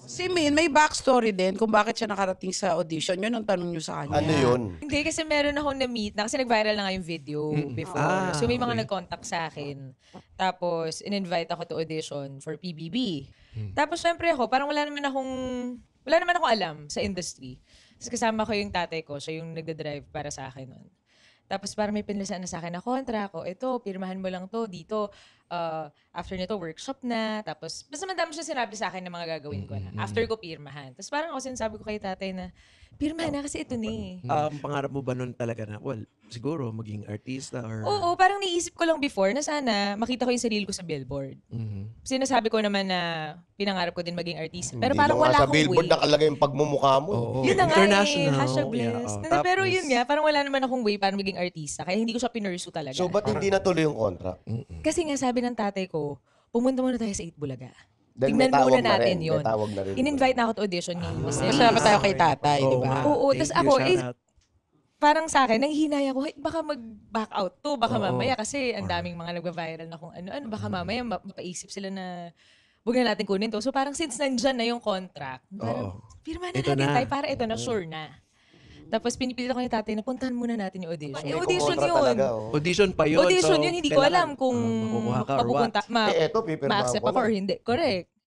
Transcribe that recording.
Si Min, may backstory din kung bakit siya nakarating sa audition. Yun ang tanong nyo sa kanya. Ano yun? Hindi, kasi meron akong na-meet na, kasi nag-viral na nga yung video before. So may mga okay. nag-contact sa akin. Tapos, in-invite ako to audition for PBB. Tapos, syempre ako, parang wala naman akong alam sa industry. Tapos kasama ko yung tatay ko, siya yung nagda-drive para sa akin nun. Tapos parang may pinilisan na sa akin na kontra ko, ito, pirmahan mo lang to dito. After nito, workshop na. Tapos, basta madami siya sinabi sa akin na mga gagawin ko na. After ko pirmahan. Tapos parang ako sinasabi ko kay tatay na, pirmahan na kasi ito ni. Pangarap mo ba nun talaga na, well, siguro maging artista or... Oo, parang niisip ko lang before na sana makita ko yung sarili ko sa billboard. Sinasabi ko naman na pinangarap ko din maging artista. Pero Hindi parang lang nga wala sa akong billboard way. nakalagay yung pagmumukha mo. Oo. Yun na nga International. hashtag Yeah, blessed. oh. Pero Tapos- yun nga, parang wala naman akong way para maging artista. Kaya hindi ko siya pinursu talaga. So, ba't hindi natuloy yung contract? Kasi nga sabi ng tatay ko, pumunta muna tayo sa 8 Bulaga. Dahil Tignan may tawag muna na natin rin. yun. May tawag na rin. In-invite na ako to audition ni Miss Elise. Masama tayo kay tatay, di ba? Oo, Thank tas you, ako, shout out. parang sa akin, nanghihinay ako, baka mag-back out to, baka Oo. mamaya kasi ang daming mga nagva-viral na kung ano-ano, baka mamaya mapaisip sila na huwag na natin kunin to. So parang since nandyan na yung contract, parang pirma na Ito natin na. tayo para ito na, sure na. Tapos pinipilit ako ni tatay na puntahan muna natin yung audition. May Audition kumontra yun. talaga, oh. Audition pa yun. Audition so yun, hindi ko kailangan, alam kung makukuha ka or mapupunta, what. Eto, pipirmahan ma-accept ko ako na. or hindi. Correct.